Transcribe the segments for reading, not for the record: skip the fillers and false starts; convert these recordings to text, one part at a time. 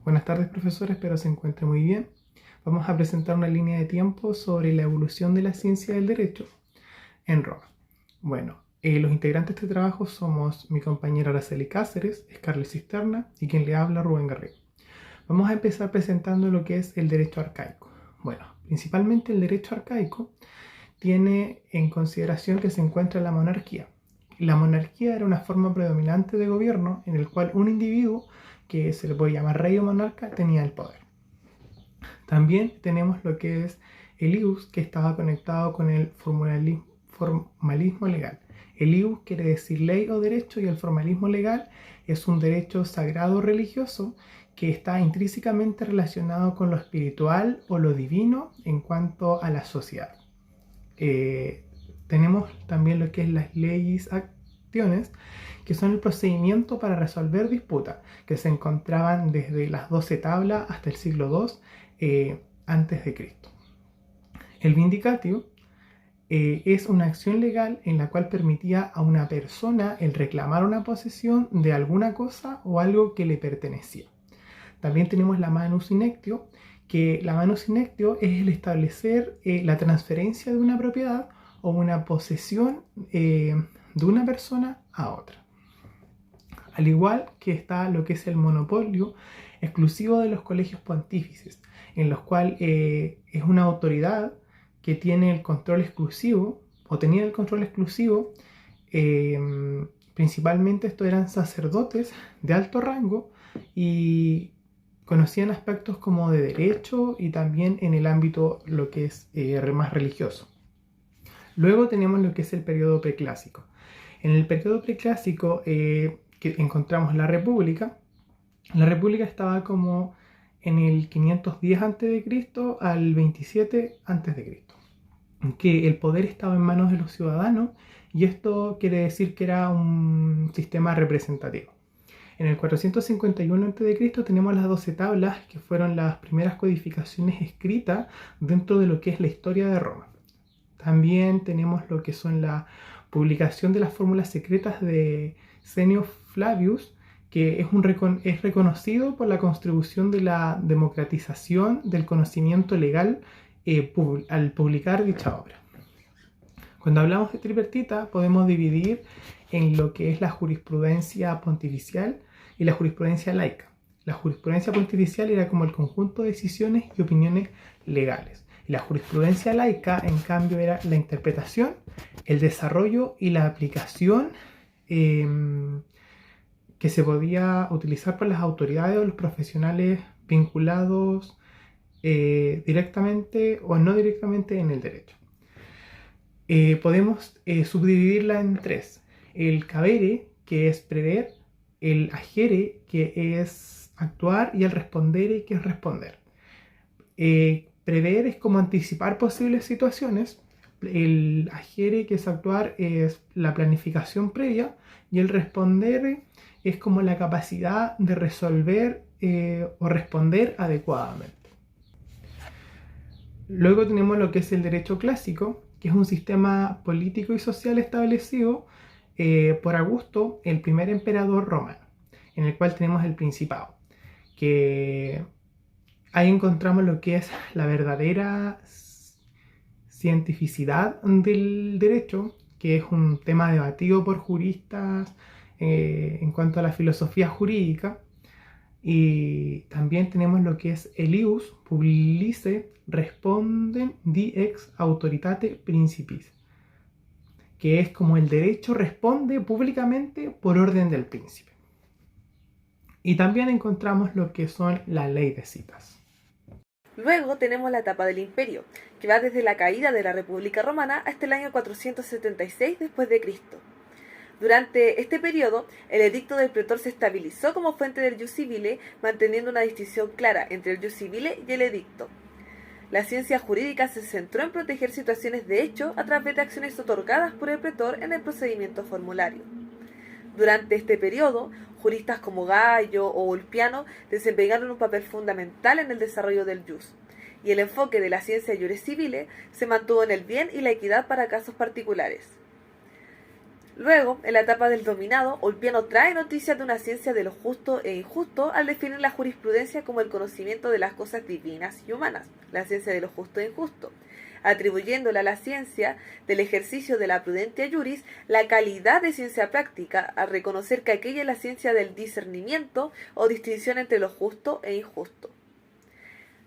Buenas tardes, profesor, espero se encuentre muy bien. Vamos a presentar una línea de tiempo sobre la evolución de la ciencia del derecho en Roma. Los integrantes de este trabajo somos mi compañera Araceli Cáceres, Scarlett Cisterna y quien le habla, Rubén Garrido. Vamos a empezar presentando lo que es el derecho arcaico. Principalmente el derecho arcaico tiene en consideración que se encuentra la monarquía. La monarquía era una forma predominante de gobierno en el cual un individuo, que se le puede llamar rey o monarca, tenía el poder. También tenemos lo que es el ius, que estaba conectado con el formalismo legal. El ius quiere decir ley o derecho, y el formalismo legal es un derecho sagrado religioso que está intrínsecamente relacionado con lo espiritual o lo divino en cuanto a la sociedad. Tenemos también lo que es las leyes acciones, que son el procedimiento para resolver disputas, que se encontraban desde las 12 tablas hasta el siglo II antes de Cristo. El vindicatio es una acción legal en la cual permitía a una persona el reclamar una posesión de alguna cosa o algo que le pertenecía. También tenemos la manus inectio, que la manus inectio es el establecer la transferencia de una propiedad o una posesión de una persona a otra. Al igual que está lo que es el monopolio exclusivo de los colegios pontífices, en los cuales es una autoridad que tiene el control exclusivo, o tenía el control exclusivo, principalmente estos eran sacerdotes de alto rango y conocían aspectos como de derecho y también en el ámbito lo que es más religioso. Luego tenemos lo que es el periodo preclásico. En el periodo preclásico que encontramos la República. La República estaba como en el 510 a.C. al 27 a.C., que el poder estaba en manos de los ciudadanos, y esto quiere decir que era un sistema representativo. En el 451 a.C. tenemos las 12 tablas, que fueron las primeras codificaciones escritas dentro de lo que es la historia de Roma. También tenemos lo que son la publicación de las fórmulas secretas de Senio Flavius, que es reconocido por la contribución de la democratización del conocimiento legal al publicar dicha obra. Cuando hablamos de tripartita, podemos dividir en lo que es la jurisprudencia pontificial y la jurisprudencia laica. La jurisprudencia pontificial era como el conjunto de decisiones y opiniones legales. Y la jurisprudencia laica, en cambio, era la interpretación, el desarrollo y la aplicación que se podía utilizar por las autoridades o los profesionales vinculados directamente o no directamente en el derecho. Podemos subdividirla en tres: el cabere, que es prever; el agere, que es actuar; y el respondere, que es responder. Prever es como anticipar posibles situaciones; el agere, que es actuar, es la planificación previa; y el respondere es como la capacidad de resolver o responder adecuadamente. Luego tenemos lo que es el derecho clásico, que es un sistema político y social establecido por Augusto, el primer emperador romano, en el cual tenemos el Principado, que ahí encontramos lo que es la verdadera cientificidad del derecho, que es un tema debatido por juristas en cuanto a la filosofía jurídica. Y también tenemos lo que es el ius publice respondem di ex autoritate principis, que es como el derecho responde públicamente por orden del príncipe. Y también encontramos lo que son la ley de citas. Luego tenemos la etapa del Imperio, que va desde la caída de la República Romana hasta el año 476 después de Cristo. Durante este periodo, el edicto del pretor se estabilizó como fuente del jus civile, manteniendo una distinción clara entre el jus civile y el edicto. La ciencia jurídica se centró en proteger situaciones de hecho a través de acciones otorgadas por el pretor en el procedimiento formulario. Durante este periodo, juristas como Gallo o Ulpiano desempeñaron un papel fundamental en el desarrollo del jus, y el enfoque de la ciencia iure civile se mantuvo en el bien y la equidad para casos particulares. Luego, en la etapa del dominado, Ulpiano trae noticias de una ciencia de lo justo e injusto al definir la jurisprudencia como el conocimiento de las cosas divinas y humanas, la ciencia de lo justo e injusto, atribuyéndole a la ciencia del ejercicio de la prudentia juris la calidad de ciencia práctica, al reconocer que aquella es la ciencia del discernimiento o distinción entre lo justo e injusto.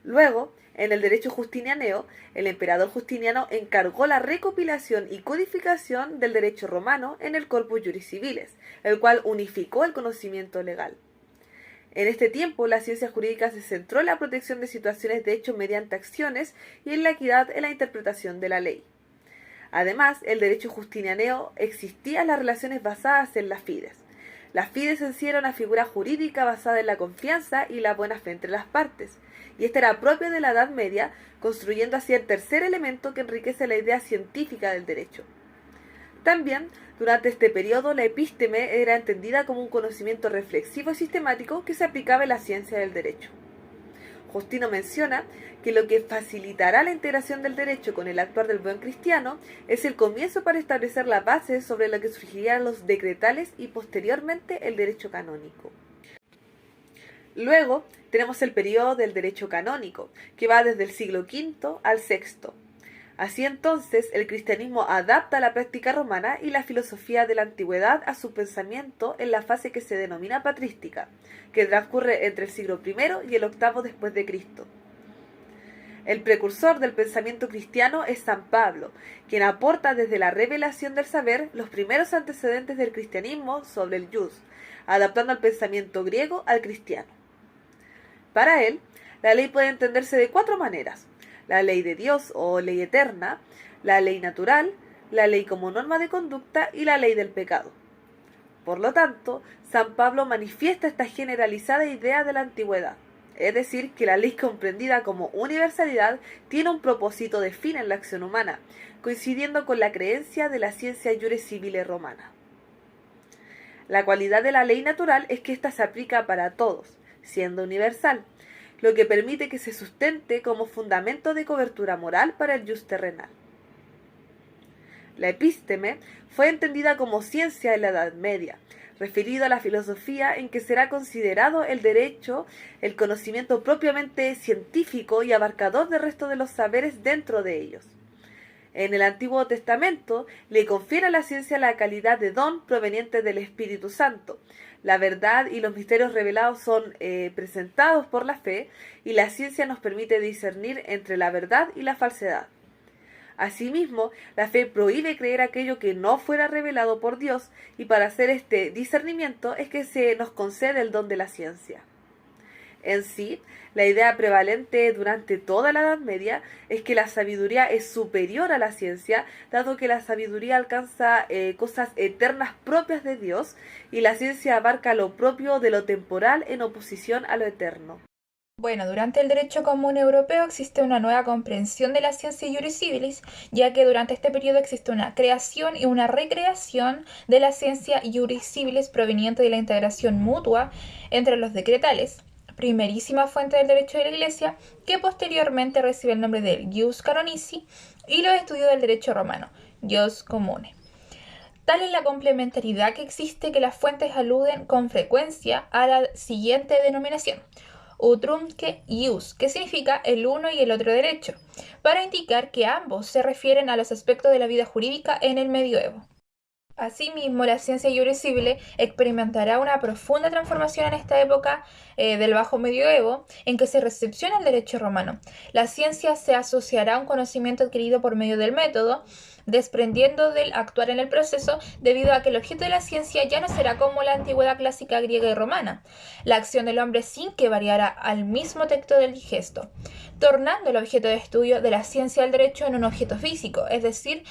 Luego, en el derecho justinianeo, el emperador Justiniano encargó la recopilación y codificación del derecho romano en el Corpus Juris Civiles, el cual unificó el conocimiento legal. En este tiempo, la ciencia jurídica se centró en la protección de situaciones de hecho mediante acciones y en la equidad en la interpretación de la ley. Además, el derecho justinianeo existían las relaciones basadas en las fides. Las fides en sí era una figura jurídica basada en la confianza y la buena fe entre las partes, y esta era propia de la Edad Media, construyendo así el tercer elemento que enriquece la idea científica del derecho. También, durante este periodo, la epísteme era entendida como un conocimiento reflexivo y sistemático que se aplicaba en la ciencia del derecho. Justino menciona que lo que facilitará la integración del derecho con el actuar del buen cristiano es el comienzo para establecer la base sobre la que surgirían los decretales y posteriormente el derecho canónico. Luego tenemos el periodo del derecho canónico, que va desde el siglo V al VI. Así entonces, el cristianismo adapta la práctica romana y la filosofía de la antigüedad a su pensamiento en la fase que se denomina patrística, que transcurre entre el siglo I y el VIII después de Cristo. El precursor del pensamiento cristiano es San Pablo, quien aporta desde la revelación del saber los primeros antecedentes del cristianismo sobre el jus, adaptando el pensamiento griego al cristiano. Para él, la ley puede entenderse de 4 maneras: la ley de Dios o ley eterna, la ley natural, la ley como norma de conducta y la ley del pecado. Por lo tanto, San Pablo manifiesta esta generalizada idea de la antigüedad, es decir, que la ley comprendida como universalidad tiene un propósito de fin en la acción humana, coincidiendo con la creencia de la ciencia iure civile romana. La cualidad de la ley natural es que ésta se aplica para todos, siendo universal, lo que permite que se sustente como fundamento de cobertura moral para el jus terrenal. La epísteme fue entendida como ciencia en la Edad Media, referido a la filosofía en que será considerado el derecho, el conocimiento propiamente científico y abarcador del resto de los saberes dentro de ellos. En el Antiguo Testamento le confiere a la ciencia la calidad de don proveniente del Espíritu Santo. La verdad y los misterios revelados son presentados por la fe, y la ciencia nos permite discernir entre la verdad y la falsedad. Asimismo, la fe prohíbe creer aquello que no fuera revelado por Dios, y para hacer este discernimiento es que se nos concede el don de la ciencia. En sí, la idea prevalente durante toda la Edad Media es que la sabiduría es superior a la ciencia, dado que la sabiduría alcanza cosas eternas propias de Dios, y la ciencia abarca lo propio de lo temporal en oposición a lo eterno. Bueno, durante el derecho común europeo existe una nueva comprensión de la ciencia iuris civilis, ya que durante este periodo existe una creación y una recreación de la ciencia iuris civilis proveniente de la integración mutua entre los decretales, primerísima fuente del derecho de la Iglesia, que posteriormente recibe el nombre de jus canonici, y los estudios del derecho romano, jus comune. Tal es la complementariedad que existe que las fuentes aluden con frecuencia a la siguiente denominación: utrumque ius, que significa el uno y el otro derecho, para indicar que ambos se refieren a los aspectos de la vida jurídica en el medioevo. Asimismo, la ciencia iuris civile experimentará una profunda transformación en esta época del Bajo Medioevo, en que se recepciona el derecho romano. La ciencia se asociará a un conocimiento adquirido por medio del método, desprendiendo del actuar en el proceso, debido a que el objeto de la ciencia ya no será como la antigüedad clásica griega y romana, la acción del hombre sin que variara al mismo texto del digesto, tornando el objeto de estudio de la ciencia del derecho en un objeto físico, es decir,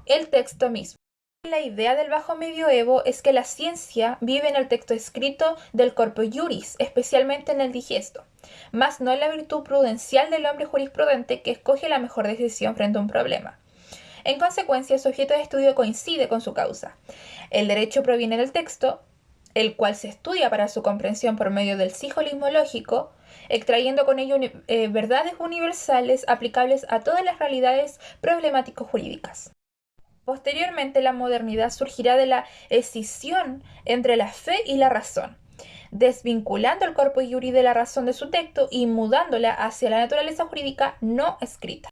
el texto mismo. La idea del Bajo Medioevo es que la ciencia vive en el texto escrito del corpus juris, especialmente en el digesto, mas no en la virtud prudencial del hombre jurisprudente que escoge la mejor decisión frente a un problema. En consecuencia, su objeto de estudio coincide con su causa. El derecho proviene del texto, el cual se estudia para su comprensión por medio del sijolismo lógico, extrayendo con ello verdades universales aplicables a todas las realidades problemático-jurídicas. Posteriormente, la modernidad surgirá de la escisión entre la fe y la razón, desvinculando el corpus iuris de la razón de su texto y mudándola hacia la naturaleza jurídica no escrita.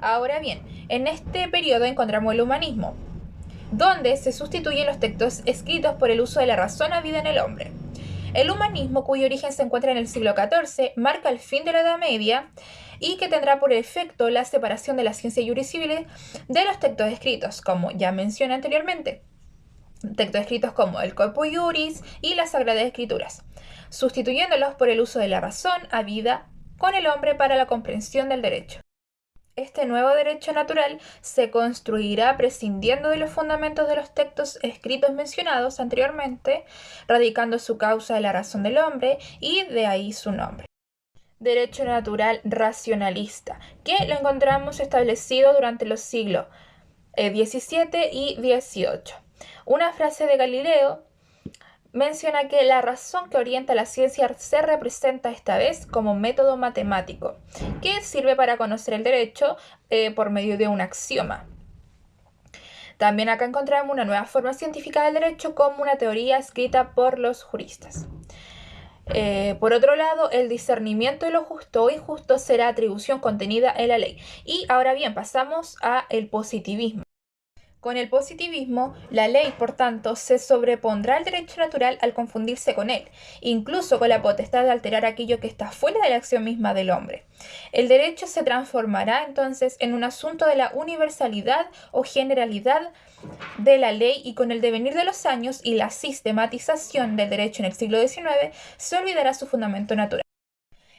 Ahora bien, en este periodo encontramos el humanismo, donde se sustituyen los textos escritos por el uso de la razón a vida en el hombre. El humanismo, cuyo origen se encuentra en el siglo XIV, marca el fin de la Edad Media y que tendrá por efecto la separación de la ciencia juriscivil de los textos escritos, como ya mencioné anteriormente. Textos escritos como el Corpus Iuris y las Sagradas Escrituras, sustituyéndolos por el uso de la razón a vida con el hombre para la comprensión del derecho. Este nuevo derecho natural se construirá prescindiendo de los fundamentos de los textos escritos mencionados anteriormente, radicando su causa en la razón del hombre y de ahí su nombre. Derecho natural racionalista, que lo encontramos establecido durante los siglos XVII y XVIII. Una frase de Galileo menciona que la razón que orienta la ciencia se representa esta vez como método matemático, que sirve para conocer el derecho por medio de un axioma. También acá encontramos una nueva forma científica del derecho como una teoría escrita por los juristas. Por otro lado, el discernimiento de lo justo o injusto será atribución contenida en la ley. Y ahora bien, pasamos al positivismo. Con el positivismo, la ley, por tanto, se sobrepondrá al derecho natural al confundirse con él, incluso con la potestad de alterar aquello que está fuera de la acción misma del hombre. El derecho se transformará entonces en un asunto de la universalidad o generalidad de la ley y con el devenir de los años y la sistematización del derecho en el siglo XIX se olvidará su fundamento natural.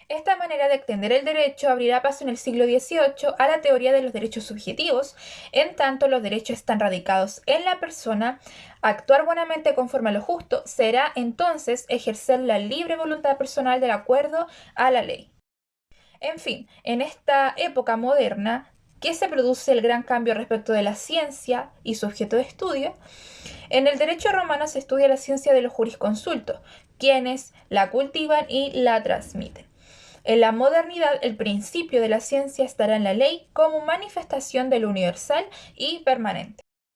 Esta manera de extender el derecho abrirá paso en el siglo XVIII a la teoría de los derechos subjetivos, en tanto los derechos están radicados en la persona. Actuar buenamente conforme a lo justo será entonces ejercer la libre voluntad personal de acuerdo a la ley. En fin, en esta época moderna, que se produce el gran cambio respecto de la ciencia y su objeto de estudio, en el derecho romano se estudia la ciencia de los jurisconsultos, quienes la cultivan y la transmiten. En la modernidad, el principio de la ciencia estará en la ley como manifestación de lo universal y permanente.